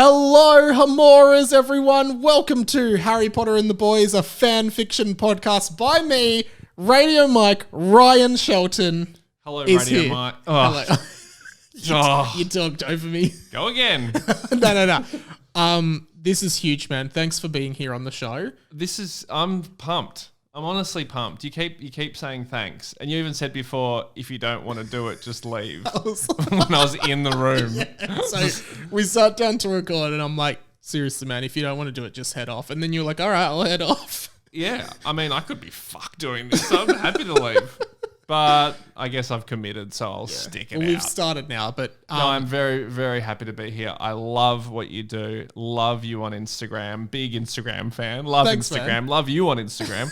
Hello, Hamoras, everyone. Welcome to Harry Potter and the Boys, a fan fiction podcast by me, Radio Mike, Ryan Shelton. Hello, Radio here. Mike. Oh. Hello. You talked over me. Go again. No. This is huge, man. Thanks for being here on the show. I'm pumped. I'm honestly pumped. You keep saying thanks. And you even said before, if you don't want to do it, just leave. When I was in the room. Yeah. So we sat down to record and I'm like, seriously, man, if you don't want to do it, just head off. And then you're like, all right, I'll head off. Yeah. I mean, I could be fucked doing this. So I'm happy to leave. But I guess I've committed, so I'll stick it out. We've started now, but... no, I'm very, very happy to be here. I love what you do. Love you on Instagram. Big Instagram fan. Thanks, Instagram. Man. Love you on Instagram.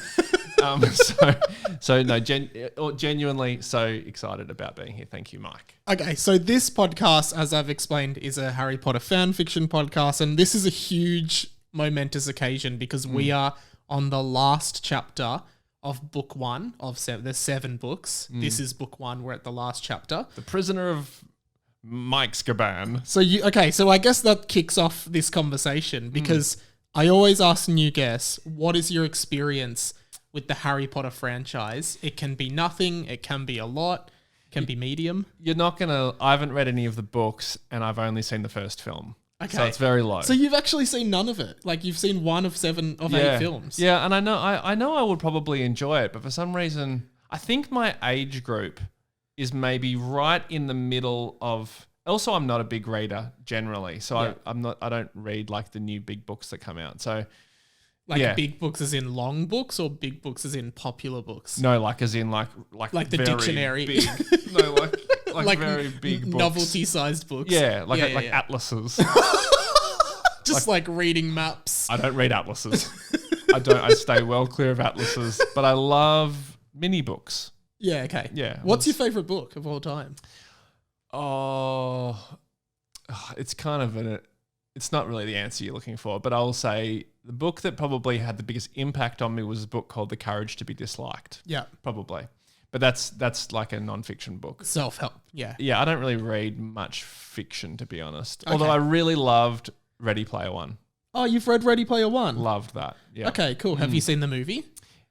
Genuinely so excited about being here. Thank you, Mike. Okay, so this podcast, as I've explained, is a Harry Potter fan fiction podcast, and this is a huge, momentous occasion because we are on the last chapter of book one of seven. There's 7 books. This is book 1. We're at the last chapter. The Prisoner of Mike's Caban. So I guess that kicks off this conversation because I always ask new guests, what is your experience with the Harry Potter franchise? It can be nothing. It can be a lot. It can be medium. I haven't read any of the books and I've only seen the first film. Okay. So it's very low. So you've actually seen none of it. Like you've seen 1 of 8 films. Yeah, and I know I would probably enjoy it, but for some reason, I think my age group is maybe right in the middle of. Also, I'm not a big reader generally, so I don't read like the new big books that come out. So, big books as in long books or big books as in popular books? No, like as in like the dictionary. Big. No, like very big books. Novelty-sized books. Yeah, like atlases. Just like reading maps. I don't read atlases. I stay well clear of atlases, but I love mini books. Yeah, okay. Yeah. What's your favorite book of all time? Oh, it's kind of it's not really the answer you're looking for, but I'll say the book that probably had the biggest impact on me was a book called The Courage to be Disliked. Yeah. Probably. But that's like a non-fiction book. Self-help, yeah. Yeah, I don't really read much fiction, to be honest. Okay. Although I really loved Ready Player One. Oh, you've read Ready Player One? Loved that, yeah. Okay, cool. Have you seen the movie?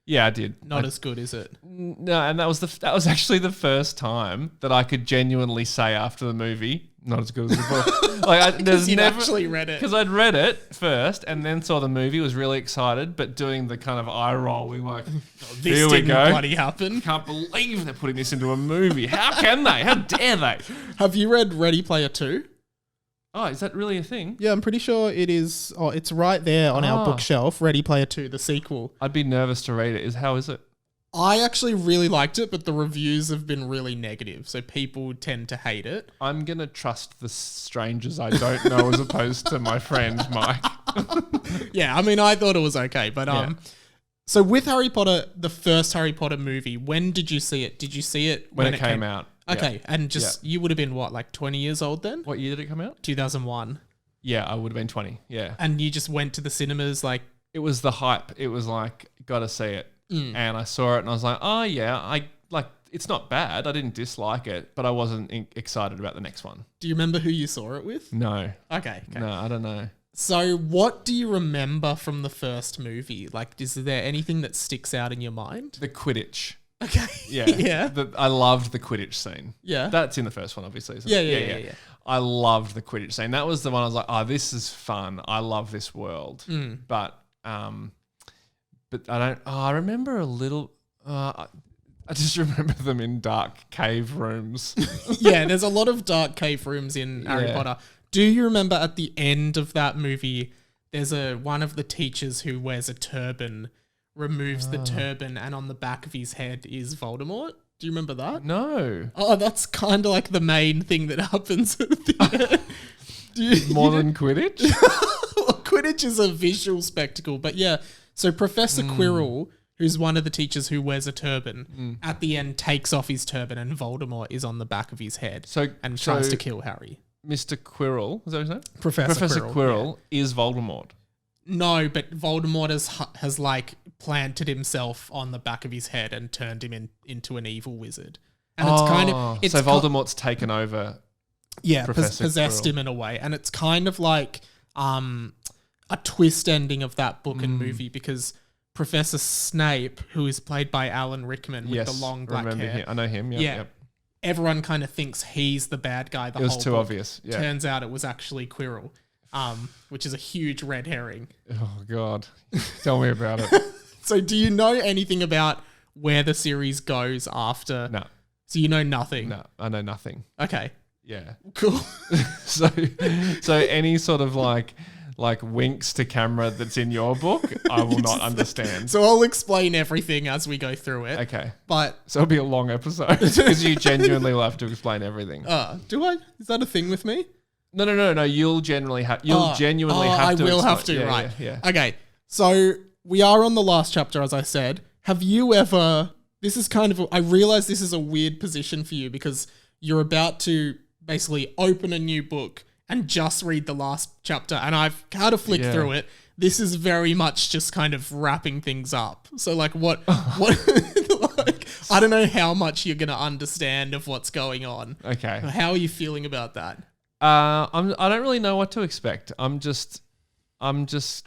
Yeah, I did. Not as good, is it? No, and that was actually the first time that I could genuinely say after the movie, not as good as the book. Because you'd actually read it. Because I'd read it first and then saw the movie, was really excited, but doing the kind of eye rolling like, this here we didn't go. bloody happen. Can't believe they're putting this into a movie. How can they? How dare they? Have you read Ready Player 2? Oh, is that really a thing? Yeah, I'm pretty sure it is. Oh, it's right there on our bookshelf, Ready Player 2, the sequel. I'd be nervous to read it. How is it? I actually really liked it, but the reviews have been really negative, so people tend to hate it. I'm going to trust the strangers I don't know as opposed to my friend Mike. Yeah, I mean, I thought it was okay, but so with Harry Potter, the first Harry Potter movie, when did you see it? Did you see it when it came out? Okay, and you would have been what, like 20 years old then? What year did it come out? 2001. Yeah, I would have been 20, yeah. And you just went to the cinemas like... It was the hype. It was like, gotta see it. And I saw it and I was like, oh yeah, it's not bad. I didn't dislike it, but I wasn't excited about the next one. Do you remember who you saw it with? No. Okay. No, I don't know. So what do you remember from the first movie? Like, is there anything that sticks out in your mind? The Quidditch. Okay. Yeah. Yeah. I loved the Quidditch scene. Yeah. That's in the first one, obviously. Yeah. I loved the Quidditch scene. That was the one I was like, oh, this is fun. I love this world. But I remember a little, I just remember them in dark cave rooms. Yeah, there's a lot of dark cave rooms in Harry Potter. Do you remember at the end of that movie, there's one of the teachers who wears a turban, removes the turban, and on the back of his head is Voldemort? Do you remember that? No. Oh, that's kind of like the main thing that happens at the end. More than Quidditch? Well, Quidditch is a visual spectacle, but yeah. So Professor Quirrell, who's one of the teachers who wears a turban, at the end takes off his turban and Voldemort is on the back of his head and tries to kill Harry. Mr. Quirrell, is that his name? Professor Quirrell is Voldemort. No, but Voldemort has like planted himself on the back of his head and turned him into an evil wizard. And it's kind of... So Voldemort's taken over possessed him in a way. And it's kind of like... a twist ending of that book and movie, because Professor Snape, who is played by Alan Rickman with the long black hair. Him. I know him. Yep. Everyone kind of thinks he's the bad guy. It was too obvious. Yeah. Turns out it was actually Quirrell, which is a huge red herring. Oh, God. Tell me about it. So do you know anything about where the series goes after? No. So you know nothing? No, I know nothing. Okay. Yeah. Cool. So any sort of like winks to camera that's in your book, I will not understand. So I'll explain everything as we go through it. Okay. But so it'll be a long episode because you genuinely will have to explain everything. Do I? Is that a thing with me? No. You'll genuinely have to. I will have to. Right. Yeah. Okay. So we are on the last chapter, as I said. Have you ever? This is kind of. I realize this is a weird position for you because you're about to basically open a new book and just read the last chapter, and I've had to flick through it. This is very much just kind of wrapping things up. So like what like, I don't know how much you're going to understand of what's going on. Okay. How are you feeling about that? I don't really know what to expect. I'm just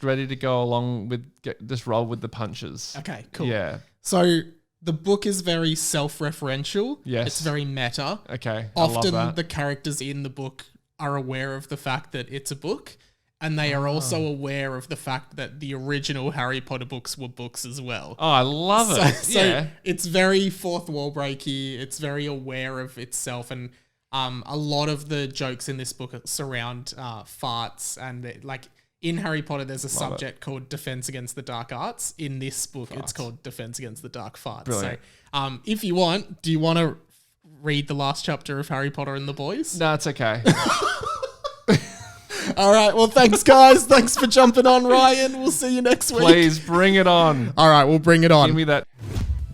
ready to go along with just roll with the punches. Okay, cool. Yeah. So the book is very self-referential. Yes. It's very meta. Okay. Often I love that. the characters in the book are aware of the fact that it's a book, and they are also aware of the fact that the original Harry Potter books were books as well. Oh, I love it. So it's very fourth wall breaky. It's very aware of itself, and a lot of the jokes in this book surround farts, and like in Harry Potter, there's a subject called Defense Against the Dark Arts. In this book, it's called Defense Against the Dark Farts. Brilliant. So, if you want, do you want to read the last chapter of Harry Potter and the Boys? No, it's okay. All right. Well, thanks, guys. Thanks for jumping on, Ryan. We'll see you next week. Please bring it on. All right. We'll bring it on. Give me that.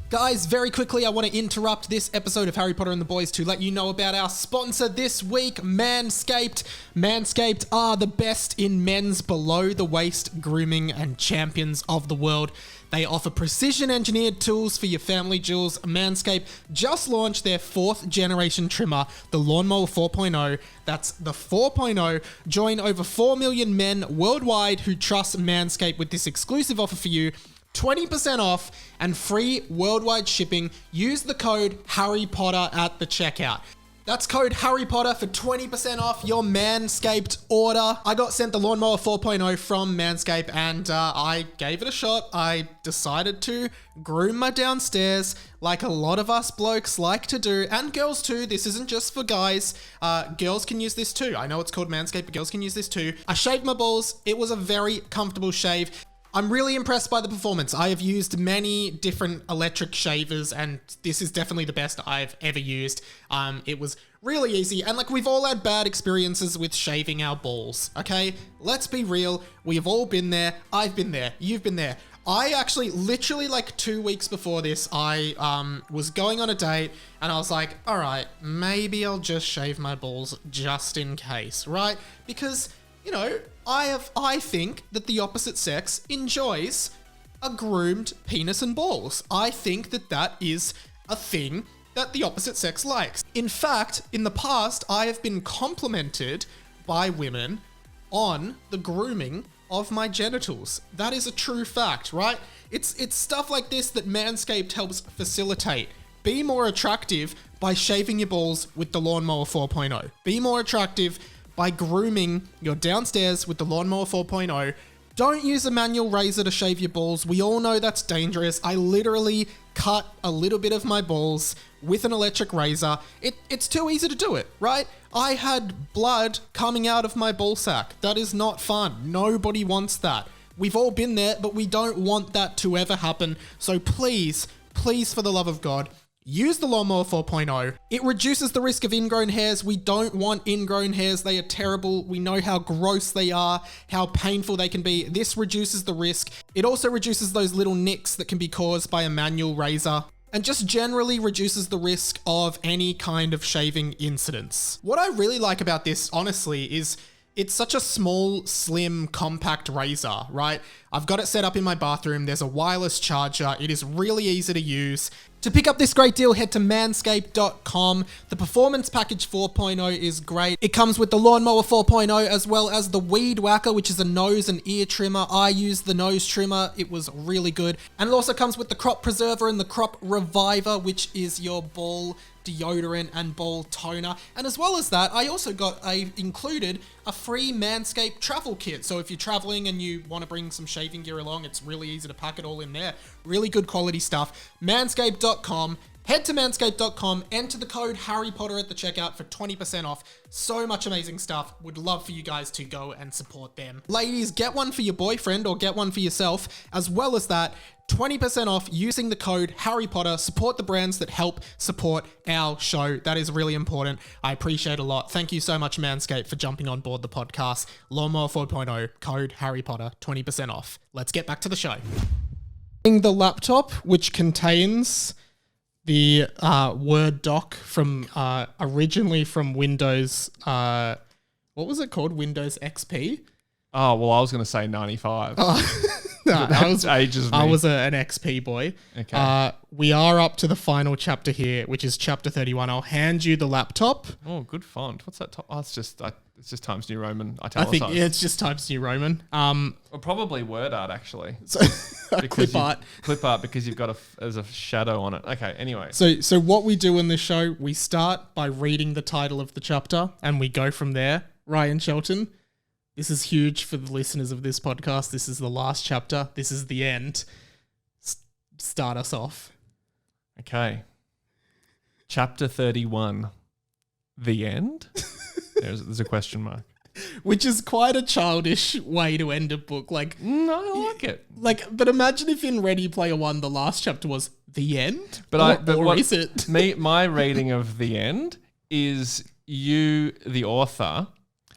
Guys, very quickly, I want to interrupt this episode of Harry Potter and the Boys to let you know about our sponsor this week, Manscaped. Manscaped are the best in men's below-the-waist grooming and champions of the world. They offer precision-engineered tools for your family jewels. Manscaped just launched their 4th generation trimmer, the Lawnmower 4.0. That's the 4.0. Join over 4 million men worldwide who trust Manscaped with this exclusive offer for you. 20% off and free worldwide shipping. Use the code Harry Potter at the checkout. That's code Harry Potter for 20% off your Manscaped order. I got sent the Lawnmower 4.0 from Manscaped and I gave it a shot. I decided to groom my downstairs like a lot of us blokes like to do, and girls too. This isn't just for guys. Girls can use this too. I know it's called Manscaped, but girls can use this too. I shaved my balls. It was a very comfortable shave. I'm really impressed by the performance. I have used many different electric shavers, and this is definitely the best I've ever used. It was really easy, and like, we've all had bad experiences with shaving our balls, okay? Let's be real. We have all been there. I've been there. You've been there. I actually, literally like 2 weeks before this, I was going on a date, and I was like, all right, maybe I'll just shave my balls just in case, right? Because, you know, I think that the opposite sex enjoys a groomed penis and balls. I think that that is a thing that the opposite sex likes. In fact, in the past, I have been complimented by women on the grooming of my genitals. That is a true fact, right? It's stuff like this that Manscaped helps facilitate. Be more attractive by shaving your balls with the Lawnmower 4.0. Be more attractive by grooming your downstairs with the Lawnmower 4.0. Don't use a manual razor to shave your balls. We all know that's dangerous. I literally cut a little bit of my balls with an electric razor. It's too easy to do it, right? I had blood coming out of my ball sack. That is not fun. Nobody wants that. We've all been there, but we don't want that to ever happen. So please, please, for the love of God, use the Lawnmower 4.0. It reduces the risk of ingrown hairs. We don't want ingrown hairs. They are terrible. We know how gross they are, how painful they can be. This reduces the risk. It also reduces those little nicks that can be caused by a manual razor, and just generally reduces the risk of any kind of shaving incidents. What I really like about this, honestly, is It's such a small, slim, compact razor, right? I've got it set up in my bathroom. There's a wireless charger. It is really easy to use. To pick up this great deal, head to manscaped.com. The Performance Package 4.0 is great. It comes with the Lawnmower 4.0 as well as the Weed Whacker, which is a nose and ear trimmer. I used the nose trimmer. It was really good. And it also comes with the Crop Preserver and the Crop Reviver, which is your ball deodorant and ball toner. And as well as that, I also got included a free Manscaped travel kit. So if you're traveling and you want to bring some shaving gear along, it's really easy to pack it all in there. Really good quality stuff. Manscaped.com. Head to manscaped.com, enter the code Harry Potter at the checkout for 20% off. So much amazing stuff. Would love for you guys to go and support them. Ladies, get one for your boyfriend or get one for yourself. As well as that, 20% off using the code Harry Potter. Support the brands that help support our show. That is really important. I appreciate a lot. Thank you so much, Manscaped, for jumping on board the podcast. Lawnmower 4.0, code Harry Potter, 20% off. Let's get back to the show. The laptop, which contains the Word doc from originally from Windows, what was it called? Windows XP? Oh, well, I was going to say 95. No, I was ages I was an XP boy. Okay. We are up to the final chapter here, which is chapter 31. I'll hand you the laptop. Oh, good font. What's that? Oh, it's just Times New Roman. I think it's just Times New Roman. Or probably word art, actually. So clip art. Clip art because you've got there's a shadow on it. Okay, anyway. So what we do in this show, we start by reading the title of the chapter and we go from there. Ryan Shelton, this is huge for the listeners of this podcast. This is the last chapter. This is the end. Start us off. Okay. Chapter 31. The end? There's a question mark. Which is quite a childish way to end a book. Like, no, I like it. But imagine if in Ready Player One, the last chapter was the end. What is it? My reading of the end is you, the author,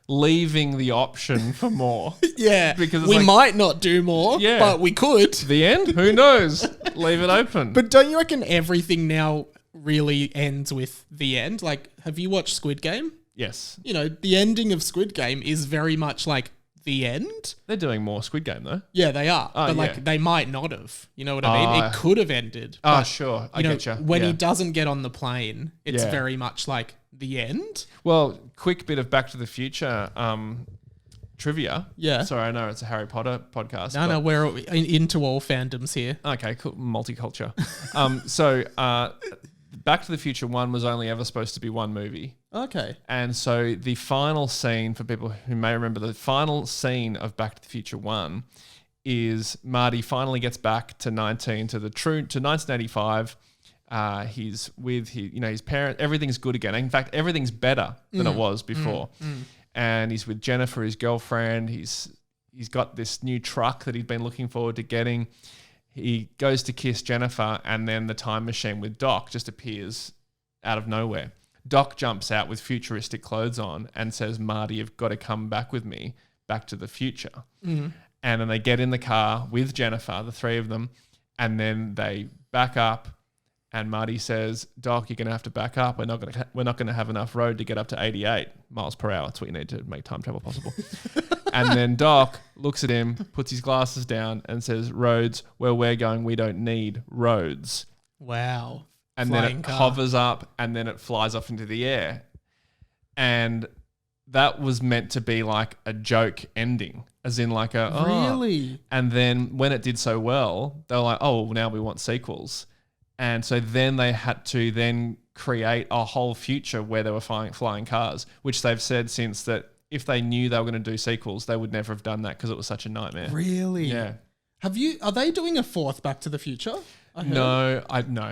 leaving the option for more. Yeah, because we might not do more, but we could. The end? Who knows? Leave it open. But don't you reckon everything now really ends with the end? Like, have you watched Squid Game? Yes. You know, the ending of Squid Game is very much like the end. They're doing more Squid Game, though. Yeah, they are. But they might not have. You know what I mean? It could have ended. Oh, sure. I get you. When he doesn't get on the plane, it's very much like the end. Well, quick bit of Back to the Future trivia. Yeah. Sorry, I know it's a Harry Potter podcast. No, we're into all fandoms here. Okay, cool. Multiculture. So Back to the Future 1 was only ever supposed to be one movie. Okay. And so the final scene, for people who may remember, the final scene of Back to the Future 1 is Marty finally gets back to 1985. He's with his parents. Everything's good again. In fact, everything's better than it was before. And he's with Jennifer, his girlfriend. He's got this new truck that he'd been looking forward to getting. He goes to kiss Jennifer, and then the time machine with Doc just appears out of nowhere. Doc jumps out with futuristic clothes on and says, "Marty, you've got to come back with me, back to the future." And then they get in the car with Jennifer, the three of them, and then they back up. And Marty says, "Doc, you're going to have to back up. We're not going to have enough road to get up to 88 miles per hour. That's what you need to make time travel possible." And then Doc looks at him, puts his glasses down, and says, "Roads, where we're going, we don't need roads." Wow. And then it hovers up, and then it flies off into the air. And that was meant to be like a joke ending, as in like a really. And then when it did so well, they were like, "Oh, now we want sequels." And so then they had to then create a whole future where they were flying cars, which they've said since that if they knew they were going to do sequels, they would never have done that because it was such a nightmare. Really? Yeah. Are they doing a fourth Back to the Future? No,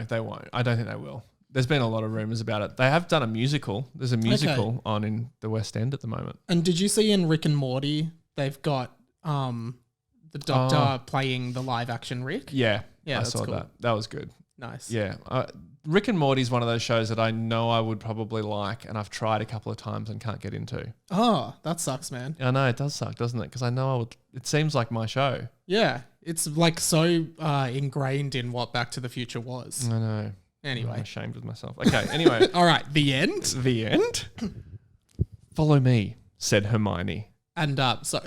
they won't. I don't think they will. There's been a lot of rumors about it. They have done a musical. There's a musical on in the West End at the moment. And did you see in Rick and Morty, they've got the Doctor playing the live action Rick? Yeah. Yeah, I saw cool. that. That was good. Nice. Yeah. Rick and Morty is one of those shows that I know I would probably like, and I've tried a couple of times and can't get into. Oh, that sucks, man. I know, it does suck, doesn't it? Because I know I would. It seems like my show. Yeah. It's like so ingrained in what Back to the Future was. I know. Anyway. I'm ashamed of myself. Okay, anyway. All right, the end? The end? "Follow me," said Hermione. And so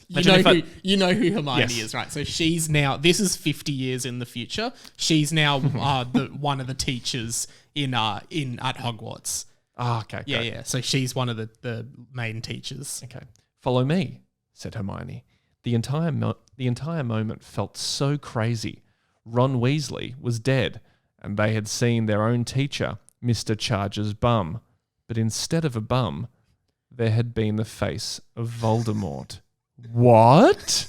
Imagine you know who Hermione Yes. is, right? So she's now, this is 50 years in the future. She's now one of the teachers at Hogwarts. Oh, okay. Yeah, great. yeah. So she's one of the main teachers. Okay. Follow me, said Hermione. The entire moment felt so crazy. Ron Weasley was dead, and they had seen their own teacher, Mr. Charger's bum. But instead of a bum, there had been the face of Voldemort. What?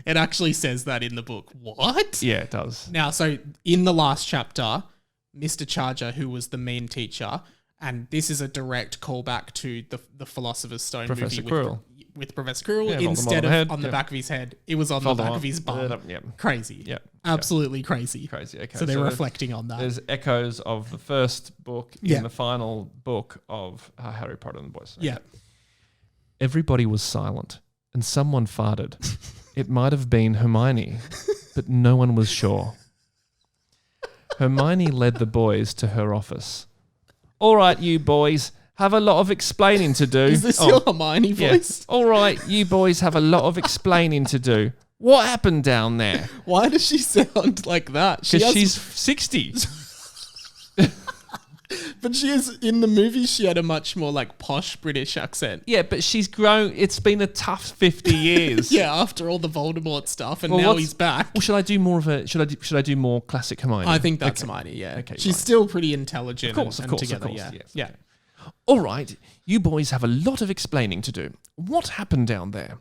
It actually says that in the book. What? Yeah, it does. Now, so in the last chapter, Mr. Charger, who was the mean teacher, and this is a direct callback to the Philosopher's Stone Professor movie Quirrell. with Professor Quirrell. Yeah, Instead Voldemort of head. on the Yep. back of his head, it was on the back Voldemort. of his bum. Yep. Crazy. Yep. Absolutely crazy. Crazy. Okay. So they're reflecting on that. There's echoes of the first book Yeah. in the final book of Harry Potter and the Boys. Okay. Yeah. Everybody was silent, and someone farted. It might have been Hermione, but no one was sure. Hermione led the boys to her office. All right, you boys, have a lot of explaining to do. Is this your Hermione Yeah. voice? All right, you boys have a lot of explaining to do. What happened down there? Why does she sound like that? Because she's 60. But she is, in the movie, she had a much more like posh British accent. Yeah, but she's grown. It's been a tough 50 years. Yeah, after all the Voldemort stuff, and Well, now what's- he's back. Well, should I do more of a? Should I do more classic Hermione? I think that's Okay. Hermione, yeah. Okay, She's right. still pretty intelligent Of course, and of together, course, yeah. yes, Yeah. okay. All right, you boys have a lot of explaining to do. What happened down there?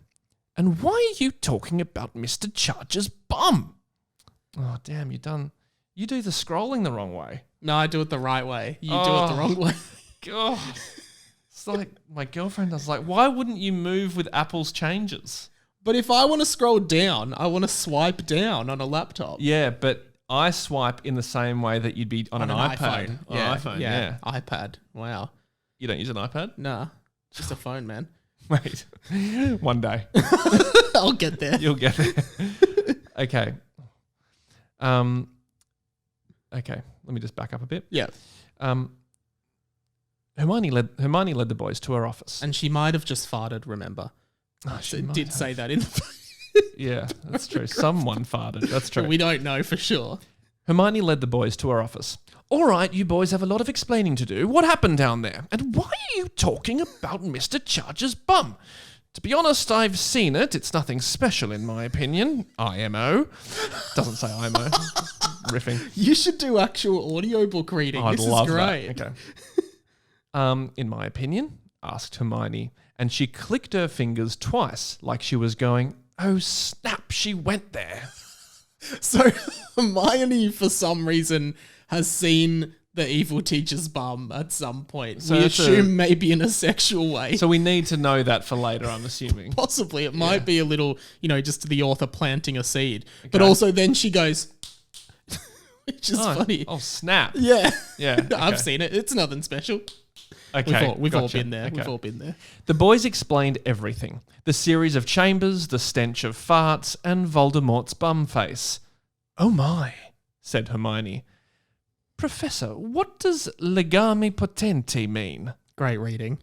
And why are you talking about Mr. Charger's bum? Oh, damn, you do the scrolling the wrong way. No, I do it the right way. You do it the wrong way. God. It's like my girlfriend does. Like, why wouldn't you move with Apple's changes? But if I want to scroll down, I want to swipe down on a laptop. Yeah, but I swipe in the same way that you'd be on an iPad. iPhone. On Yeah, an iPhone, yeah. iPad. Wow. You don't use an iPad? Nah. Just a phone, man. Wait. One day. I'll get there. You'll get there. Okay. Okay. Let me just back up a bit. Yeah. Hermione led the boys to her office. And she might have just farted, remember? Oh, She might did have. say that in the Yeah, that's true. Someone farted. That's true. We don't know for sure. Hermione led the boys to her office. All right, you boys have a lot of explaining to do. What happened down there? And why are you talking about Mr. Charger's bum? To be honest, I've seen it. It's nothing special in my opinion. IMO. Doesn't say IMO. Riffing. You should do actual audiobook reading. I'd This love is great. that. Okay. In my opinion, asked Hermione, and she clicked her fingers twice like she was going, oh snap, she went there. So Hermione, for some reason, has seen the evil teacher's bum at some point. So we it's assume maybe in a sexual way. So we need to know that for later, I'm assuming. Possibly. It might be a little, just the author planting a seed. But also then she goes, which is funny. Oh, snap. Yeah. Yeah. Okay. I've seen it. It's nothing special. Okay. We've all gotcha. been there. Okay. We've all been there. The boys explained everything. The series of chambers, the stench of farts, and Voldemort's bum face. Oh my, said Hermione. Professor, what does legame potenti mean? Great reading.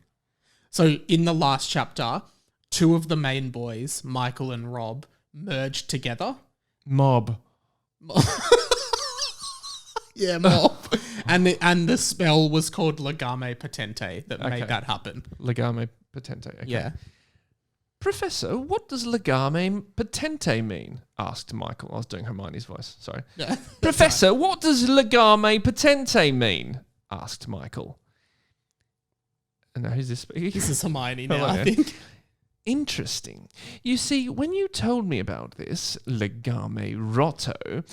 So in the last chapter, two of the main boys, Michael and Rob, merged together. Mob. Yeah, mob. and the spell was called legame potente that Okay. made that happen. Legame potente. Okay. Yeah. Professor, what does legame potente mean? Asked Michael. I was doing Hermione's voice. Sorry. Yeah. Professor, what does legame potente mean? Asked Michael. And now who's this speaking? This is Hermione now, Hello. I think. Interesting. You see, when you told me about this legame rotto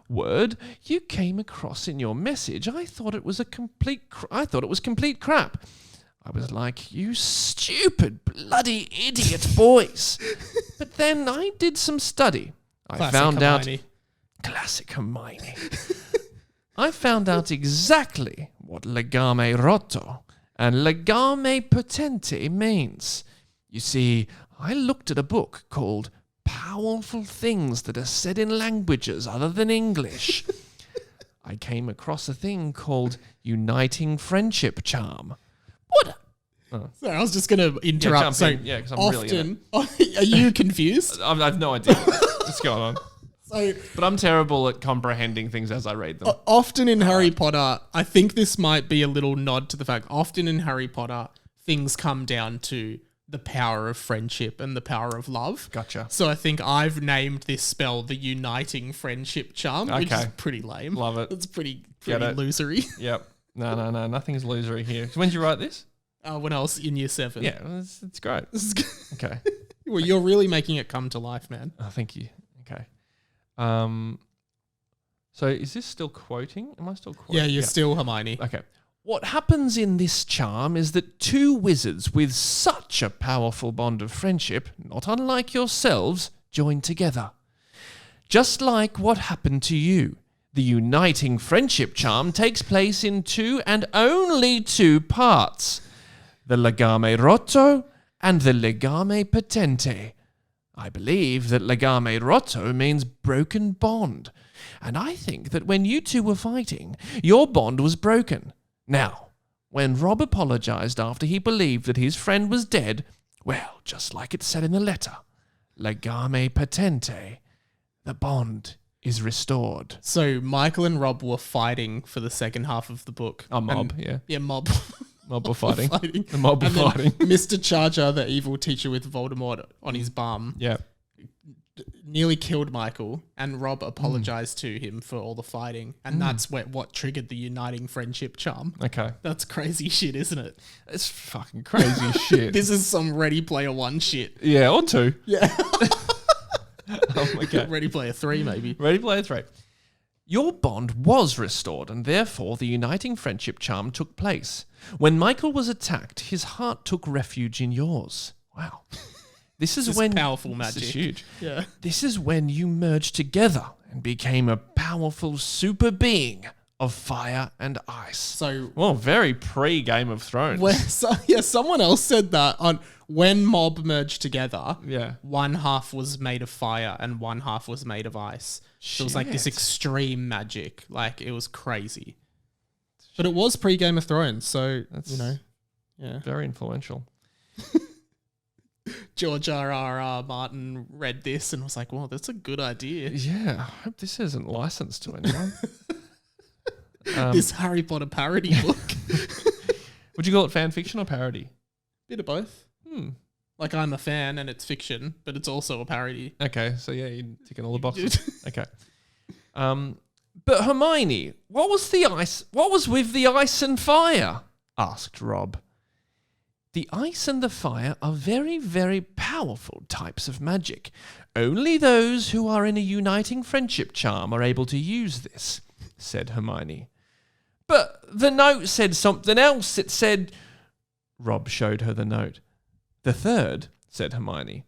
word you came across in your message, I thought it was complete crap. I was like, you stupid bloody idiot boys. But then I did some study. I found out classic Hermione. I found out exactly what legame rotto and legame potente means. You see, I looked at a book called Powerful Things That Are Said in Languages Other Than English. I came across a thing called Uniting Friendship Charm. What? Sorry, I was just going to interrupt. jump So in. Yeah, 'cause I'm really in are you confused? I've no idea what's going on. So, But I'm terrible at comprehending things as I read them. often in Harry Potter, I think this might be a little nod to the fact, often in Harry Potter, things come down to the power of friendship and the power of love. Gotcha. So I think I've named this spell the Uniting Friendship Charm, which is Okay. pretty lame. Love it. It's pretty Get it. losery. Yep. No. Nothing's losery here. So when did you write this? When I was in year 7. Yeah, it's great. This is good. Okay. Well, you're really making it come to life, man. Oh, thank you. Okay. So is this still quoting? Am I still quoting? Yeah, you're still Hermione. Okay. What happens in this charm is that two wizards with such a powerful bond of friendship, not unlike yourselves, join together. Just like what happened to you. The uniting friendship charm takes place in 2 and only 2 parts. The legame rotto and the legame patente. I believe that legame rotto means broken bond. And I think that when you two were fighting, your bond was broken. Now, when Rob apologized after he believed that his friend was dead, well, just like it said in the letter, legame patente, the bond is restored. So Michael and Rob were fighting for the second half of the book. A mob, And- yeah. Yeah, mob. Mob were fighting. fighting. The mob were And then fighting. Mr. Charger, the evil teacher with Voldemort on his bum, Yeah. nearly killed Michael, and Rob apologized to him for all the fighting, and that's what triggered the uniting friendship charm. Okay. That's crazy shit, isn't it? It's fucking crazy shit. This is some Ready Player 1 shit. Yeah, or 2. Yeah. Okay. Ready Player 3, maybe. Ready, Player 3. Your bond was restored, and therefore the uniting friendship charm took place. When Michael was attacked, his heart took refuge in yours. Wow. This is when powerful This magic. is huge. Yeah. This is when you merged together and became a powerful super being of fire and ice. So, Well, very pre-Game of Thrones. someone else said that on when mob merged together. Yeah. One half was made of fire and one half was made of ice. So it was like this Shit. extreme magic. Like, it was crazy. But it was pre-Game of Thrones, so, That's- yeah. Very influential. George R.R. Martin read this and was like, well, that's a good idea. Yeah, I hope this isn't licensed to anyone. This Harry Potter parody book. Would you call it fan fiction or parody? Bit of both. Like, I'm a fan and it's fiction, but it's also a parody. Okay, so yeah, you're ticking all the boxes. Okay. But Hermione, what was with the ice and fire? Asked Rob. The ice and the fire are very, very powerful types of magic. Only those who are in a uniting friendship charm are able to use this, said Hermione. But the note said something else. It said... Rob showed her the note. The third, said Hermione.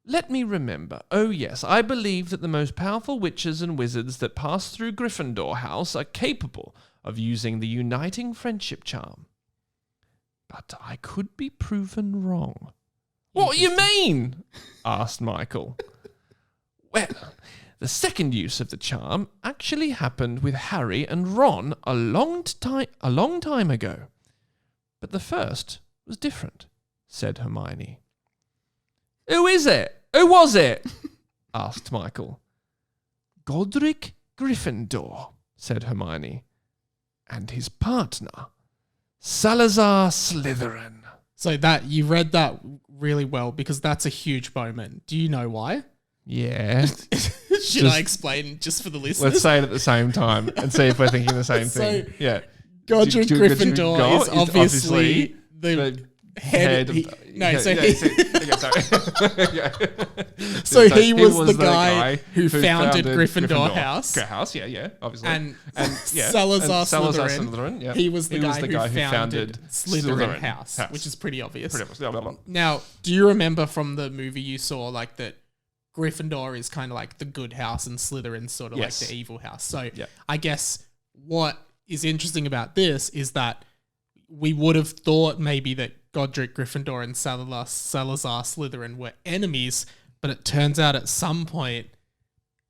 Let me remember. Oh yes, I believe that the most powerful witches and wizards that pass through Gryffindor House are capable of using the uniting friendship charm. But I could be proven wrong. What do you mean? Asked Michael. Well, the second use of the charm actually happened with Harry and Ron a long time ago. But the first was different, said Hermione. Who is it? Who was it? Asked Michael. Godric Gryffindor, said Hermione. And his partner, Salazar Slytherin. So that you read that really well because that's a huge moment. Do you know why? Yeah. Should I explain just for the listeners? Let's say it at the same time and see if we're thinking the same So, thing. Yeah. Godric Gryffindor Gryffindor is obviously the head. Sorry. So So he was the guy who who founded Gryffindor House. House, yeah, obviously. And yeah, Salazar and Slytherin, yeah. he was the guy who founded Slytherin House, which is pretty obvious. Blah, blah, blah. Now, do you remember from the movie you saw, like, that Gryffindor is kind of like the good house and Slytherin's sort of Yes. like the evil house? So Yeah. I guess what is interesting about this is that we would have thought maybe that Godric Gryffindor and Salazar Slytherin were enemies, but it turns out at some point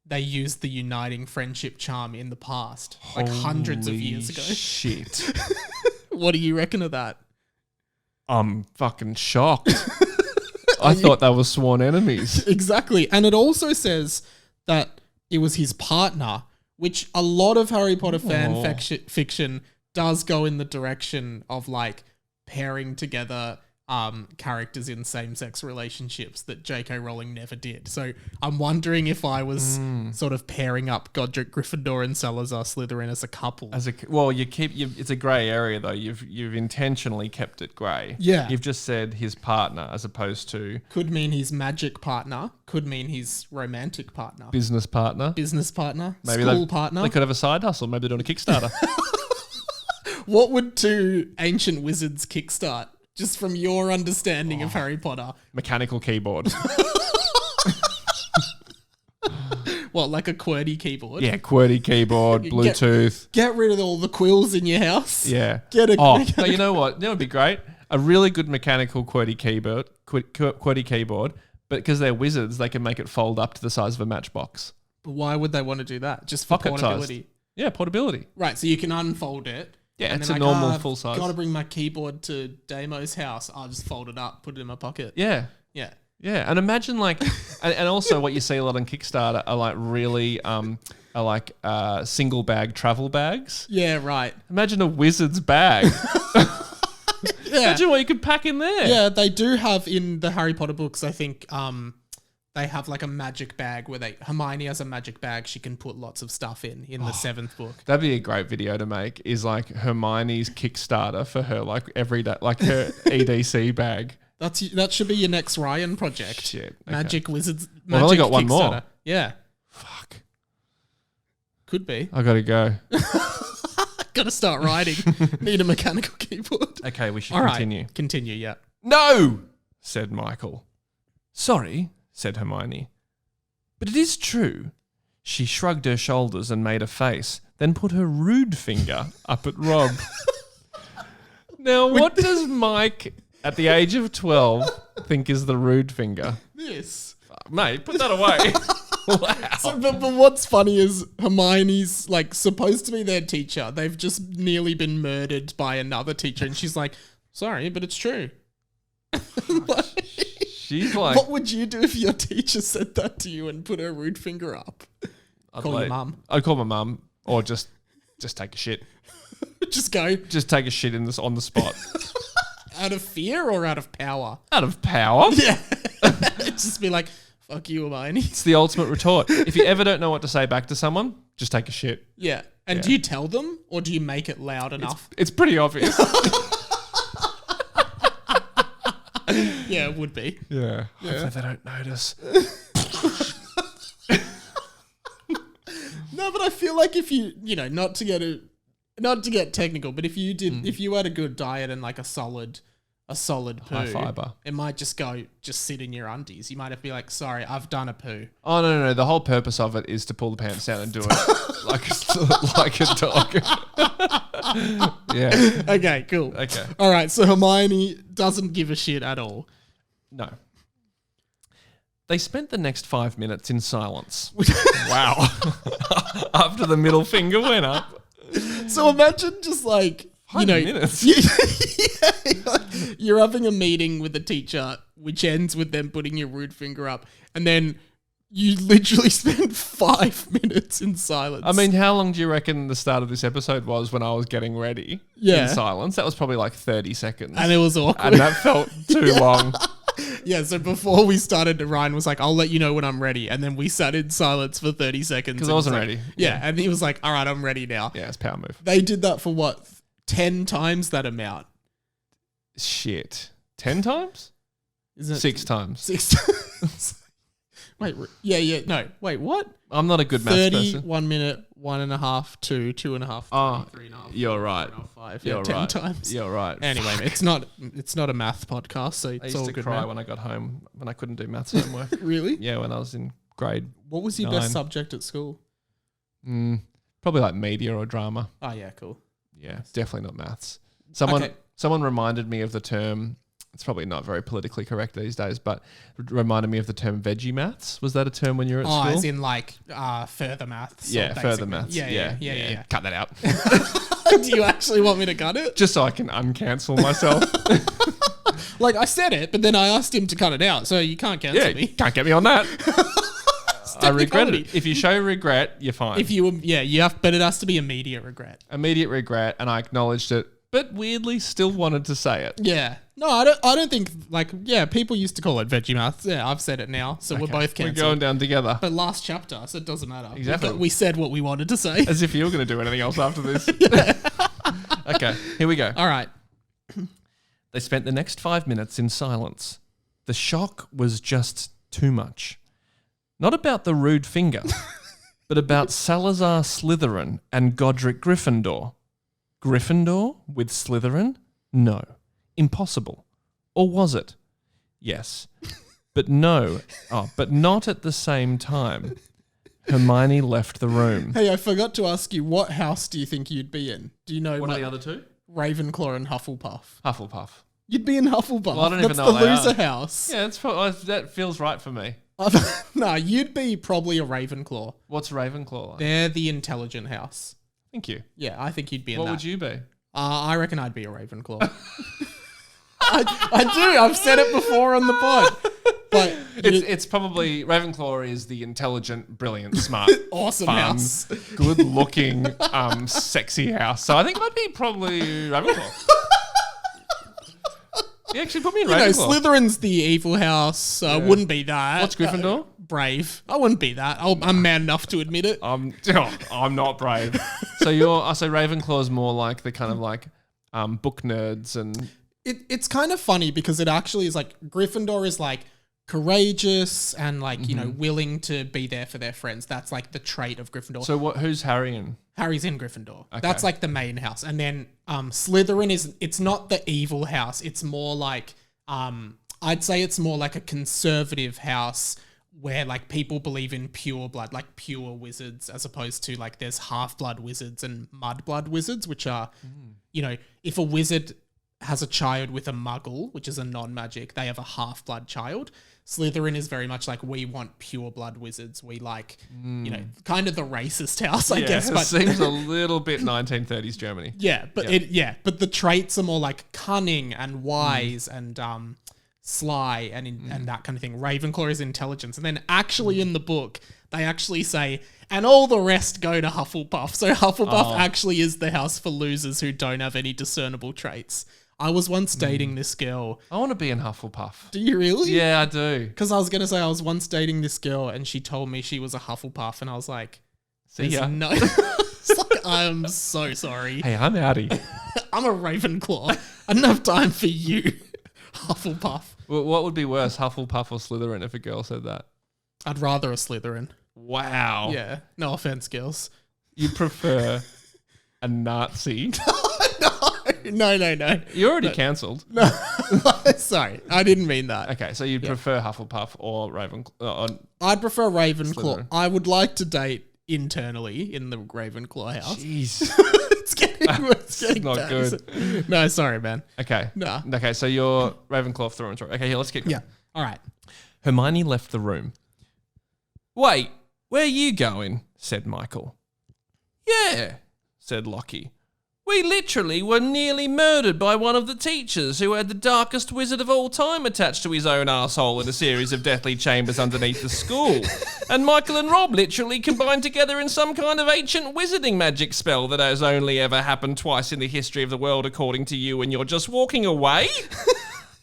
they used the uniting friendship charm in the past, like hundreds of years ago. Shit. What do you reckon of that? I'm fucking shocked. I thought they were sworn enemies. Exactly. And it also says that it was his partner, which a lot of Harry Potter fiction does go in the direction of like pairing together characters in same-sex relationships that J.K. Rowling never did. So I'm wondering if I was sort of pairing up Godric Gryffindor and Salazar Slytherin as a couple. It's a grey area though. You've intentionally kept it grey. Yeah. You've just said his partner as opposed to could mean his magic partner, could mean his romantic partner, business partner, maybe school partner. They could have a side hustle. Maybe they're doing a Kickstarter. What would two ancient wizards kickstart? Just from your understanding of Harry Potter. Mechanical keyboard. What, like a QWERTY keyboard? Yeah, QWERTY keyboard, Bluetooth. Get rid of all the quills in your house. Yeah. No, you know what? That would be great. A really good mechanical QWERTY keyboard, but because they're wizards, they can make it fold up to the size of a matchbox. But why would they want to do that? Just for portability? Sized. Yeah, portability. Right, so you can unfold it. Yeah, it's a normal full size. I've got to bring my keyboard to Damo's house. I'll just fold it up, put it in my pocket. Yeah. Yeah. Yeah, and imagine like, and also what you see a lot on Kickstarter are like really, single bag travel bags. Yeah, right. Imagine a wizard's bag. Yeah. Imagine what you could pack in there. Yeah, they do have in the Harry Potter books, I think, they have like a magic bag where Hermione has a magic bag she can put lots of stuff in the 7th book. That'd be a great video to make, is like Hermione's Kickstarter for her like everyday, like her EDC bag. That should be your next Ryan project. Shit. Okay. Magic Wizards. I've only got one more. Yeah. Fuck. Could be. I gotta go. Gotta start writing. Need a mechanical keyboard. Okay, we should All continue. Right. Continue, yeah. No, said Michael. Sorry, said Hermione. But it is true. She shrugged her shoulders and made a face, then put her rude finger up at Rob. Now, what does Mike, at the age of 12, think is the rude finger? This. Mate, put that away. Wow. So, but what's funny is Hermione's like supposed to be their teacher. They've just nearly been murdered by another teacher, and she's like, "Sorry, but it's true." She's like, what would you do if your teacher said that to you and put her rude finger up? Call your mum. I'd call my mum, or just take a shit. Just go. Just take a shit on the spot. Out of fear or out of power? Out of power. Yeah. Just be like, fuck you, Hermione. It's the ultimate retort. If you ever don't know what to say back to someone, just take a shit. Yeah. And do you tell them or do you make it loud enough? It's pretty obvious. Yeah, it would be. Yeah. Hopefully they don't notice. No, but I feel like if you not to get technical, but if you had a good diet and like a solid poo, high fiber, it might just sit in your undies. You might have to be like, sorry, I've done a poo. Oh no. The whole purpose of it is to pull the pants down and do it like a dog. Yeah. Okay, cool. Okay. All right, so Hermione doesn't give a shit at all. No. They spent the next 5 minutes in silence. Wow. After the middle finger went up. So imagine just like, 5 minutes. You're having a meeting with a teacher, which ends with them putting your rude finger up, and then you literally spend 5 minutes in silence. I mean, how long do you reckon the start of this episode was when I was getting ready in silence? That was probably like 30 seconds. And it was awkward. And that felt too long. Yeah, so before we started, Ryan was like, I'll let you know when I'm ready. And then we sat in silence for 30 seconds. Because I wasn't ready. Yeah, and he was like, all right, I'm ready now. Yeah, it's power move. They did that for what? 10 times that amount. Shit. 10 times? Isn't it 6 times. 6 times. Wait, yeah. No, wait, what? I'm not a good maths 30, person. 1 minute, 1.5, 2, 2.5, 3, 3.5. You're right. 5. You're 10 right. times. You're right. Anyway, it's not a math podcast, so it's all good. I used to cry when I got home when I couldn't do maths homework. Really? Yeah, when I was in grade. What was your 9. best subject at school? Probably like media or drama. Oh yeah, cool. Yeah, definitely not maths. Someone reminded me of the term. It's probably not very politically correct these days, but reminded me of the term veggie maths. Was that a term when you were at school? Oh, as in like further maths. Yeah, further maths. Yeah. Cut that out. Do you actually want me to cut it? Just so I can uncancel myself. Like, I said it, but then I asked him to cut it out, so you can't cancel me. Can't get me on that. I regret comedy. it. If you show regret, you're fine. If you have, but it has to be immediate regret. Immediate regret, and I acknowledged it, but weirdly still wanted to say it. Yeah. No, I don't think, like, people used to call it Veggie Mouth. Yeah, I've said it now, so we're both cancelled. We're going down together. But last chapter, so it doesn't matter. Exactly. We said what we wanted to say. As if you were going to do anything else after this. Okay, here we go. All right. They spent the next 5 minutes in silence. The shock was just too much. Not about the rude finger, but about Salazar Slytherin and Godric Gryffindor. Gryffindor with Slytherin? No. Impossible. Or was it? Yes. But no. Oh, but not at the same time. Hermione left the room. Hey, I forgot to ask you, what house do you think you'd be in? Do you know What are the other two? Ravenclaw and Hufflepuff? Hufflepuff. You'd be in Hufflepuff. Well, I don't even know That's the they loser are. house. Yeah, that feels right for me. No, you'd be probably a Ravenclaw. What's Ravenclaw like? They're the intelligent house. Thank you. Yeah, I think you'd be in that. What would you be? I reckon I'd be a Ravenclaw. I do. I've said it before on the pod. But It's probably Ravenclaw is the intelligent, brilliant, smart, awesome fun, house. good-looking, sexy house. So I think I'd be probably Ravenclaw. You actually put me in Ravenclaw. Slytherin's the evil house. Wouldn't be that. What's Gryffindor? Brave. I wouldn't be that. I'm man enough to admit it. I'm not brave. So Ravenclaw's more like the kind of like book nerds and It's kind of funny because it actually is like Gryffindor is like courageous and like, willing to be there for their friends. That's like the trait of Gryffindor. So who's Harry in? Harry's in Gryffindor. Okay. That's like the main house. And then Slytherin it's not the evil house. It's more like I'd say it's more like a conservative house where like people believe in pure blood, like pure wizards, as opposed to like there's half-blood wizards and mud-blood wizards, which are, if a wizard has a child with a muggle, which is a non-magic, they have a half-blood child. Slytherin is very much like, we want pure blood wizards. We like, kind of the racist house, I guess. But it seems a little bit 1930s Germany. Yeah, but but the traits are more like cunning and wise and sly and that kind of thing. Ravenclaw is intelligence. And then actually in the book, they actually say, and all the rest go to Hufflepuff. So Hufflepuff actually is the house for losers who don't have any discernible traits. I was once dating this girl. I want to be in Hufflepuff. Do you really? Yeah, I do. Because I was going to say I was once dating this girl and she told me she was a Hufflepuff and I was like, see ya. No. It's like, I'm so sorry. Hey, I'm outie. I'm a Ravenclaw. I don't have time for you, Hufflepuff. Well, what would be worse, Hufflepuff or Slytherin if a girl said that? I'd rather a Slytherin. Wow. Yeah. No offense, girls. You prefer a Nazi? No. You're already cancelled. No. Sorry. I didn't mean that. Okay, so you'd prefer Hufflepuff or Ravenclaw? I'd prefer Ravenclaw. Slytherin. I would like to date internally in the Ravenclaw house. Jeez. It's getting not bad. good. No, sorry, man. Okay. No. Okay, so you're Ravenclaw through and through. Okay, here, let's keep going. Yeah. All right. Hermione left the room. Wait, where are you going? Said Michael. Yeah, said Lockie. We literally were nearly murdered by one of the teachers who had the darkest wizard of all time attached to his own arsehole in a series of deathly chambers underneath the school. And Michael and Rob literally combined together in some kind of ancient wizarding magic spell that has only ever happened twice in the history of the world, according to you, and you're just walking away?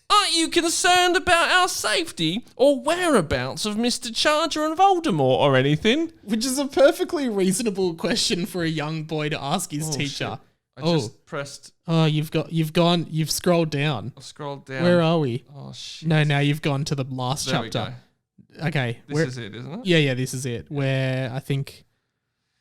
Aren't you concerned about our safety or whereabouts of Mr. Charger and Voldemort or anything? Which is a perfectly reasonable question for a young boy to ask his teacher. Shit. I just pressed. Oh, you've scrolled down. I've scrolled down. Where are we? Oh, shit. No, now you've gone to the last There chapter. we go. Okay. This is it, isn't it? Yeah, this is it. Where I think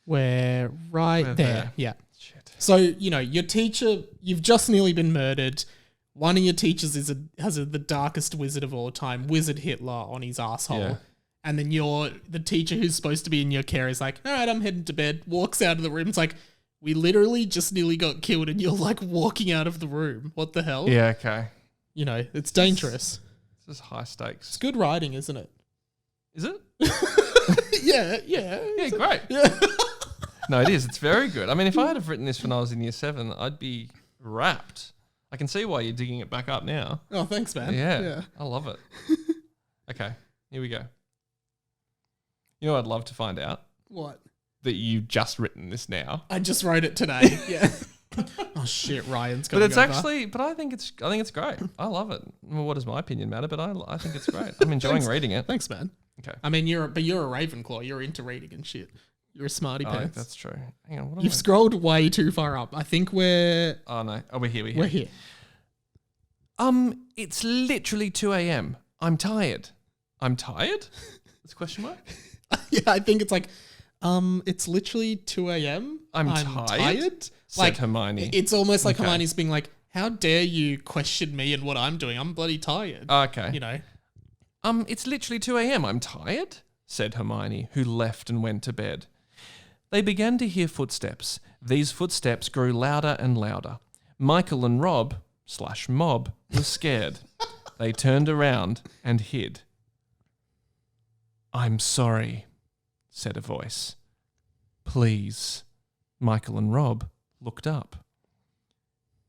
we're right We're there. there. Yeah. Shit. So, your teacher, you've just nearly been murdered. One of your teachers has the darkest wizard of all time, Wizard Hitler, on his asshole. Yeah. And then the teacher who's supposed to be in your care is like, all right, I'm heading to bed, walks out of the room. It's like, we literally just nearly got killed and you're like walking out of the room. What the hell? Yeah, okay. It's dangerous. This is high stakes. It's good writing, isn't it? Is it? Yeah. Yeah, great. Yeah. No, it is. It's very good. I mean, if I had have written this when I was in year 7, I'd be wrapped. I can see why you're digging it back up now. Oh, thanks, man. Yeah. I love it. Okay, here we go. You know what I'd love to find out? What? That you've just written this now. I just wrote it today. Yeah. Oh shit, Ryan's got. But it's actually, but I think it's great. I love it. Well, what does my opinion matter? But I think it's great. I'm enjoying reading it. Thanks, man. Okay. I mean, you're a Ravenclaw. You're into reading and shit. You're a smarty pants. That's true. Hang on. You've scrolled way too far up. I think we're. Oh no. Oh, we're here. We're here. It's literally 2 a.m. I'm tired. I'm tired? That's a question mark? Yeah, I think it's like, it's literally 2 a.m. I'm tired? Said Hermione. It's almost like Hermione's being like, how dare you question me and what I'm doing? I'm bloody tired. Okay. You know? It's literally 2 a.m. I'm tired, said Hermione, who left and went to bed. They began to hear footsteps. These footsteps grew louder and louder. Michael and Rob / Mob were scared. They turned around and hid. I'm sorry, said a voice. Please. Michael and Rob looked up.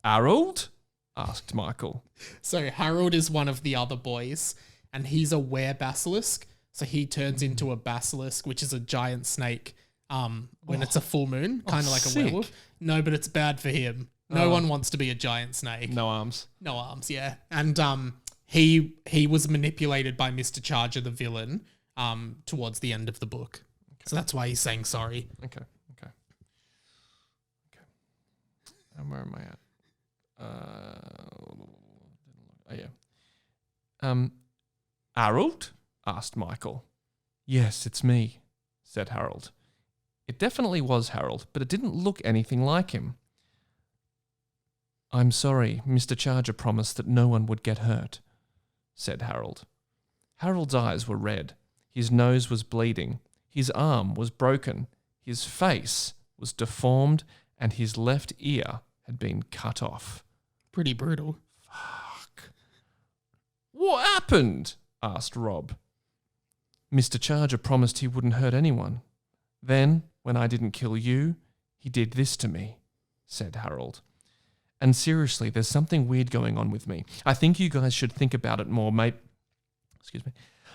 Harold? Asked Michael. So Harold is one of the other boys, and he's a were-basilisk. So he turns into a basilisk, which is a giant snake, when it's a full moon, kind of like sick. a werewolf. No, but it's bad for him. No one wants to be a giant snake. No arms. No arms, yeah. And he was manipulated by Mr. Charger, the villain, towards the end of the book. Okay. So that's why he's saying sorry. Okay. And where am I at? Harold? Asked Michael. Yes, it's me, said Harold. It definitely was Harold, but it didn't look anything like him. I'm sorry, Mr. Charger promised that no one would get hurt, said Harold. Harold's eyes were red. His nose was bleeding. His arm was broken. His face was deformed, and his left ear had been cut off. Pretty brutal. Fuck. What happened? Asked Rob. Mr. Charger promised he wouldn't hurt anyone. Then, when I didn't kill you, he did this to me, said Harold. And seriously, there's something weird going on with me. I think you guys should think about it more, mate. Excuse me.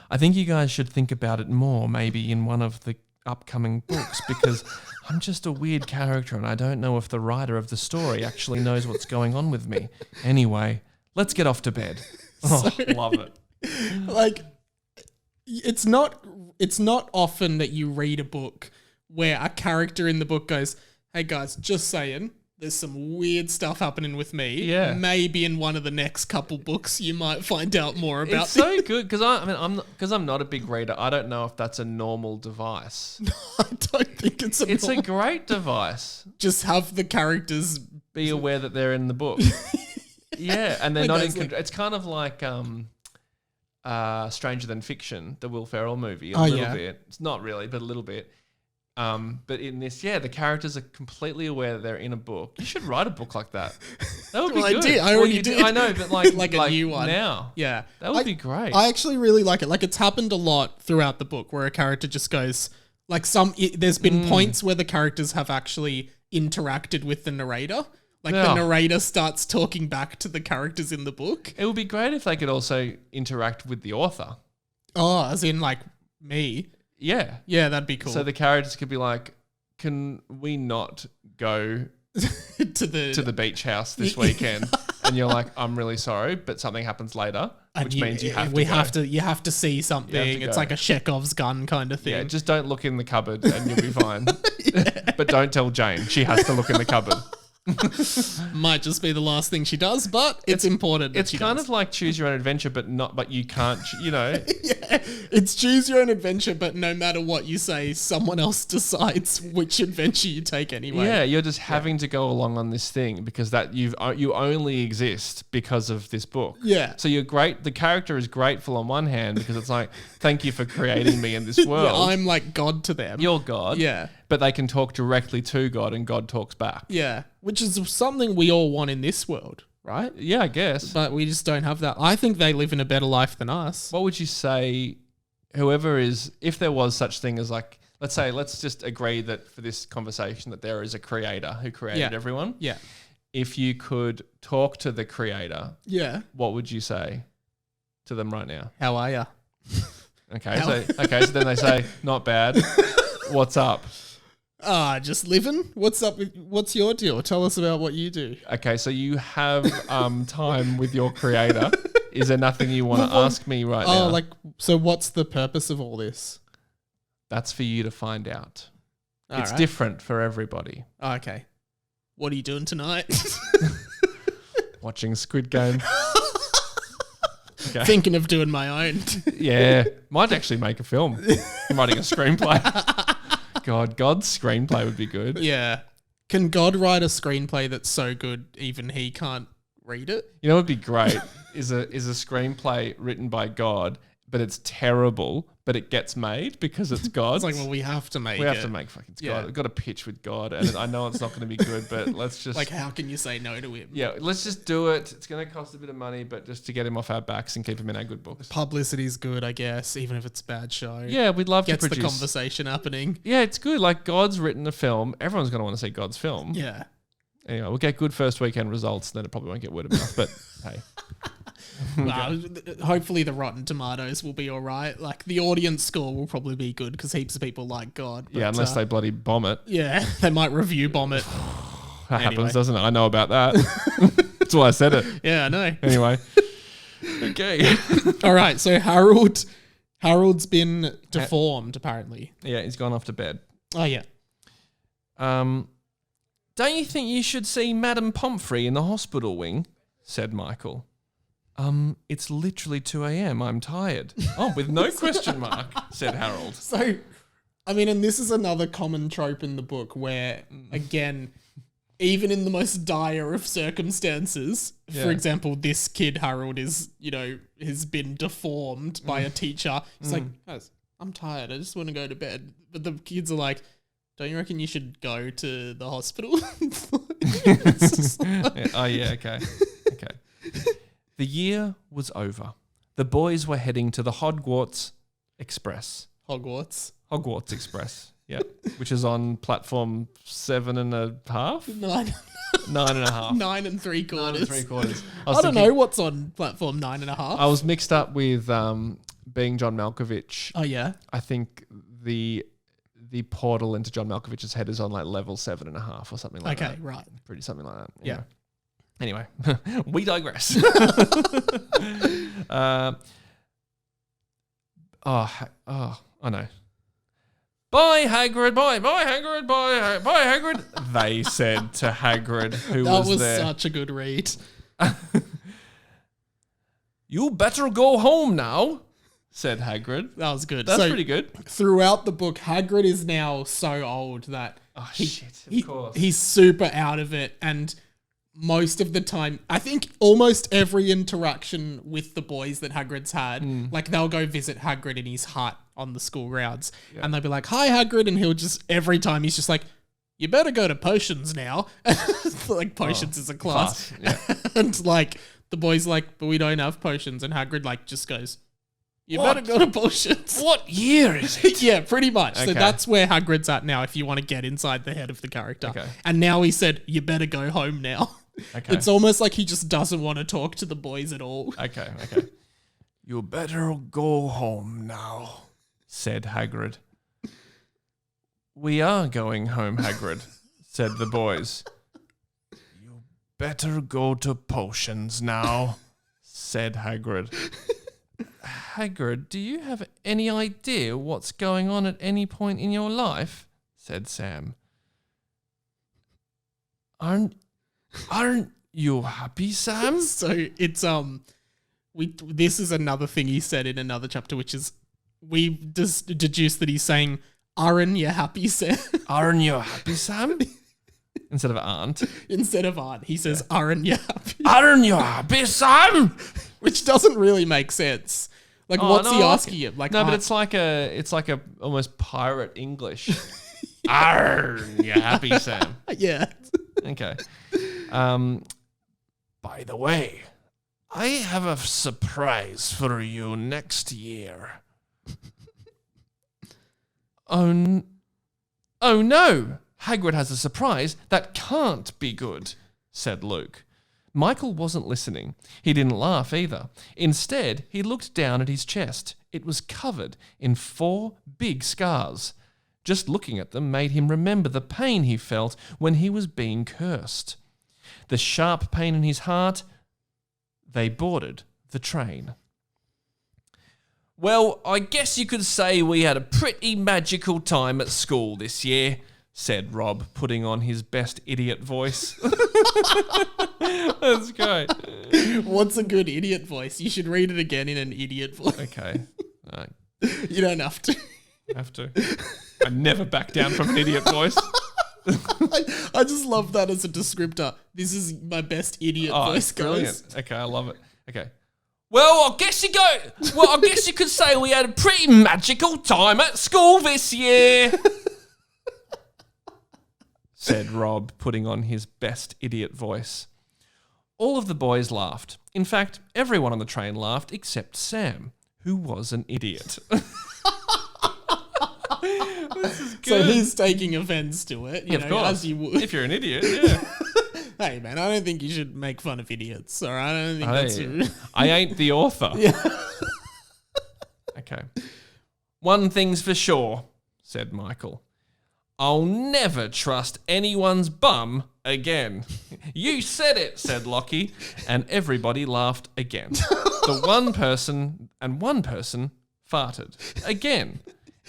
I think you guys should think about it more, maybe in one of the upcoming books, because I'm just a weird character and I don't know if the writer of the story actually knows what's going on with me. Anyway, let's get off to bed. Oh, love it. Like, it's not often that you read a book where a character in the book goes, hey guys, just saying, there's some weird stuff happening with me. Yeah. Maybe in one of the next couple books you might find out more about. It's so good because I'm not a big reader. I don't know if that's a normal device. I don't think it's It's a great device. Just have the characters be aware that they're in the book. Yeah, and they're not in control. It's kind of like Stranger Than Fiction, the Will Ferrell movie, a little bit. It's not really, but a little bit. But in this, the characters are completely aware that they're in a book. You should write a book like that. That would be good. I already did. I know, but like a new one now. Yeah, that would be great. I actually really like it. Like, it's happened a lot throughout the book where a character just goes like there's been points where the characters have actually interacted with the narrator. Like the narrator starts talking back to the characters in the book. It would be great if they could also interact with the author. Oh, as in like me. Yeah. Yeah, that'd be cool. So the characters could be like, can we not go to the beach house this weekend? And you're like, I'm really sorry, but something happens later, which means you have to You have to see something. It's like a Chekhov's gun kind of thing. Yeah, just don't look in the cupboard and you'll be fine. But don't tell Jane. She has to look in the cupboard. Might just be the last thing she does, but it's important. It's kind of like choose your own adventure, but you can't, Yeah, it's choose your own adventure, but no matter what you say, someone else decides which adventure you take anyway. Yeah, you're just having to go along on this thing because that you only exist because of this book. Yeah. So you're great. The character is grateful on one hand because it's like, thank you for creating me in this world. Yeah, I'm like God to them. You're God. Yeah. But they can talk directly to God and God talks back. Yeah. Which is something we all want in this world, right? Yeah, I guess. But we just don't have that. I think they live in a better life than us. What would you say, if there was such thing as like, let's just agree that for this conversation that there is a creator who created everyone. Yeah. if you could talk to the creator, Yeah. what would you say to them right now? How are ya? Okay, so then they say, not bad. What's up? Just living. What's up? What's your deal? Tell us about what you do. Okay, so you have time with your creator. Is there nothing you want to ask me right now? So what's the purpose of all this? That's for you to find out. It's right. different for everybody. Oh, okay. What are you doing tonight? Watching Squid Game. Okay. Thinking of doing my own. Yeah. Might actually make a film. I'm writing a screenplay. God's screenplay would be good. Yeah. Can God write a screenplay that's so good even he can't read it? You know what would be great is a screenplay written by God, but it's terrible, but it gets made because it's God's. It's like, well, we have to make it. We have to make fucking God. We've got to pitch with God, and I know it's not going to be good, but let's just... Like, how can you say no to him? Yeah, let's just do it. It's going to cost a bit of money, but just to get him off our backs and keep him in our good books. Publicity's good, I guess, even if it's a bad show. Yeah, we'd love to produce... Gets the conversation happening. Yeah, it's good. Like, God's written a film. Everyone's going to want to see God's film. Yeah. Anyway, we'll get good first weekend results, and then it probably won't get word of mouth, but hey... Hopefully the Rotten Tomatoes will be all right. Like, the audience score will probably be good because heaps of people like God. But, yeah, unless they bloody bomb it. Yeah, they might review bomb it. That happens, doesn't it? I know about that. That's why I said it. Yeah, I know. Anyway. Okay. All right, so Harold's been deformed, apparently. Yeah, he's gone off to bed. Oh, yeah. Don't you think you should see Madame Pomfrey in the hospital wing? Said Michael. It's literally 2 a.m. I'm tired. Oh, with no question mark, said Harold. So, I mean, and this is another common trope in the book where, again, even in the most dire of circumstances, for example, this kid, Harold, has been deformed by a teacher. He's like, guys, I'm tired. I just want to go to bed. But the kids are like, don't you reckon you should go to the hospital? Oh, yeah, okay. The year was over. The boys were heading to the Hogwarts Express. Hogwarts Express, yeah. Which is on platform 7.5? 9. 9.5. 9 3/4. 9 3/4. I don't know what's on platform 9.5. I was mixed up with being John Malkovich. Oh, yeah? I think the portal into John Malkovich's head is on like level 7.5 or something like that. Okay, right. Pretty something like that. Yeah. Anyway, we digress. I know. Bye, Hagrid. Bye, Hagrid. Bye, Hagrid. They said to Hagrid, who was there. That was such a good read. You better go home now, said Hagrid. That was good. That's pretty good. Throughout the book, Hagrid is now so old that of course. He's super out of it, and most of the time, I think almost every interaction with the boys that Hagrid's had, like they'll go visit Hagrid in his hut on the school grounds, and they'll be like, "Hi, Hagrid," and he'll just every time he's just like, "You better go to potions now." Like potions is a class. Yeah. And like the boys like, "But we don't have potions," and Hagrid like just goes, "You better go to potions." What year is it? Yeah, pretty much. Okay. So that's where Hagrid's at now if you want to get inside the head of the character. Okay. And now he said, "You better go home now." Okay. It's almost like he just doesn't want to talk to the boys at all. Okay. You better go home now, said Hagrid. We are going home, Hagrid, said the boys. You better go to potions now, said Hagrid. Hagrid, do you have any idea what's going on at any point in your life? Said Sam. Aren't you happy, Sam? So it's this is another thing he said in another chapter, which is we just deduced that he's saying, "Aren't you happy, Sam?" Aren't you happy, Sam? Instead of aren't. Instead of aren't, he says, "Aren't you happy?" Aren't you happy, Sam? Which doesn't really make sense. Like, what's he asking him? Like, no, but it's like a almost pirate English. Aren't you happy, Sam? Yeah. Okay. By the way, I have a surprise for you next year. Oh no! Hagrid has a surprise that can't be good, said Luke. Michael wasn't listening. He didn't laugh either. Instead, he looked down at his chest. It was covered in 4 big scars. Just looking at them made him remember the pain he felt when he was being cursed. The sharp pain in his heart. They boarded the train. Well, I guess you could say we had a pretty magical time at school this year, said Rob, putting on his best idiot voice. That's great. What's a good idiot voice? You should read it again in an idiot voice. Okay. You don't have to. Have to. I never back down from an idiot voice. I just love that as a descriptor. This is my best idiot voice, guys. Okay, I love it. Okay. Well, I guess you could say we had a pretty magical time at school this year, said Rob, putting on his best idiot voice. All of the boys laughed. In fact, everyone on the train laughed except Sam, who was an idiot. This is good. So he's taking offense to it, you know, of course. as you would. If you're an idiot, yeah. Hey, man, I don't think you should make fun of idiots, all right? I don't think that's... I ain't the author. Yeah. Okay. One thing's for sure, said Michael. I'll never trust anyone's bum again. You said it, said Lockie, and everybody laughed again. One person farted. Again.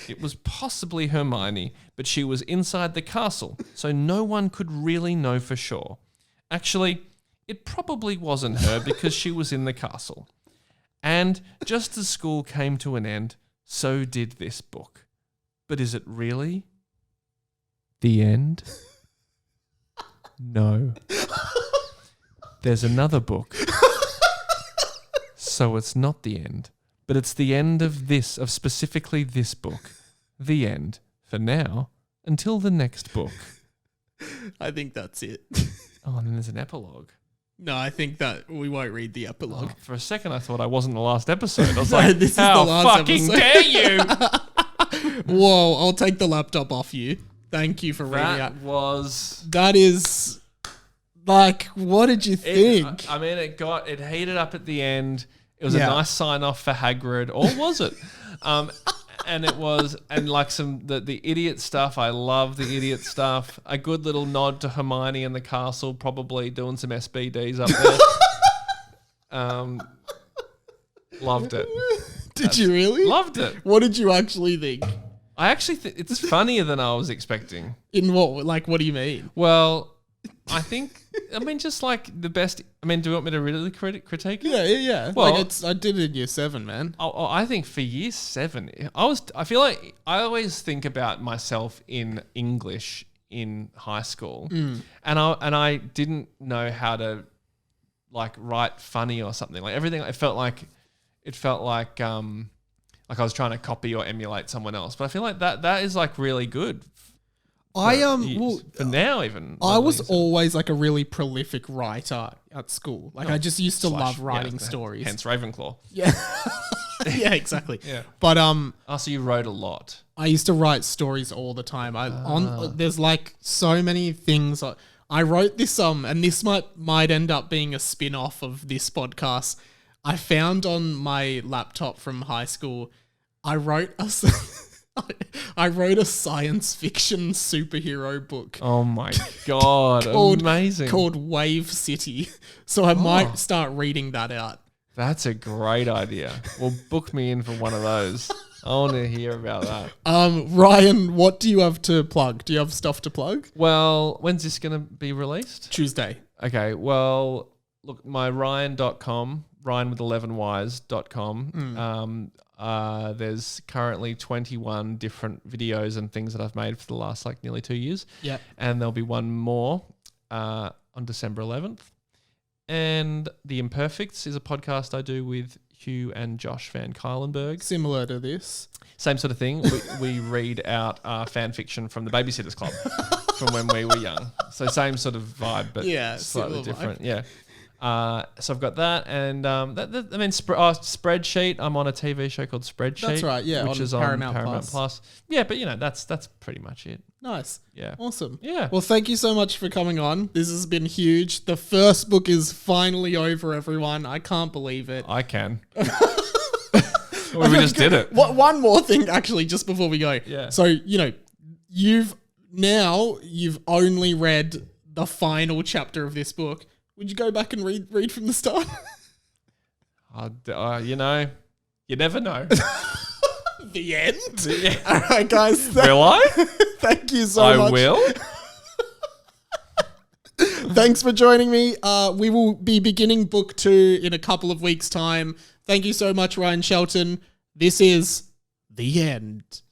It was possibly Hermione, but she was inside the castle, so no one could really know for sure. Actually, it probably wasn't her because she was in the castle. And just as school came to an end, so did this book. But is it really the end? No. There's another book. So it's not the end. But it's the end of specifically this book. The end. For now, until the next book. I think that's it. Oh, and then there's an epilogue. No, I think that we won't read the epilogue. Oh, for a second, I thought I wasn't the last episode. I was like, this how is the last fucking episode. dare you? Whoa, I'll take the laptop off you. Thank you for reading out. That is... Like, what did you think? I mean, it heated up at the end. It was a nice sign off for Hagrid, or was it? And it was, and like the idiot stuff. I love the idiot stuff. A good little nod to Hermione in the castle, probably doing some SBDs up there. Loved it. Did you really? Loved it. What did you actually think? I actually think it's funnier than I was expecting. In what? Like, what do you mean? Well, I think, just like the best. Do you want me to really critique it? Yeah. Well, like I did it in year 7, man. I think for year 7, I feel like I always think about myself in English in high school, and I didn't know how to like write funny or something. Like everything, it felt like I was trying to copy or emulate someone else. But I feel like that is like really good. For now even. I was always like a really prolific writer at school. Like I just used to love writing stories. Hence Ravenclaw. Yeah. Yeah, exactly. Yeah. But so you wrote a lot. I used to write stories all the time. There's like so many things. I wrote this and this might end up being a spin-off of this podcast. I found on my laptop from high school, I wrote a science fiction superhero book. Oh my God, amazing. Called Wave City. So I might start reading that out. That's a great idea. Well, book me in for one of those. I want to hear about that. Ryan, what do you have to plug? Do you have stuff to plug? Well, when's this going to be released? Tuesday. Okay, well, look, my Ryan.com, Ryan with 11 Ys.com. There's currently 21 different videos and things that I've made for the last like nearly 2 years. Yeah. And there'll be one more on December 11th. And The Imperfects is a podcast I do with Hugh and Josh Van Kylenberg. Similar to this. Same sort of thing. We read out fan fiction from the Babysitters Club from when we were young. So same sort of vibe, but slightly different. Yeah. So I've got that, and Spreadsheet. I'm on a TV show called Spreadsheet. That's right, yeah, which is on Paramount Plus. Yeah, but that's pretty much it. Nice. Yeah. Awesome. Yeah. Well, thank you so much for coming on. This has been huge. The first book is finally over, everyone. I can't believe it. I can. We just did it. One more thing, actually, just before we go. Yeah. So, you've only read the final chapter of this book. Would you go back and read from the start? You never know. The end? All right, guys. Will I? Thank you so much. I will. Thanks for joining me. We will be beginning book 2 in a couple of weeks' time. Thank you so much, Ryan Shelton. This is The End.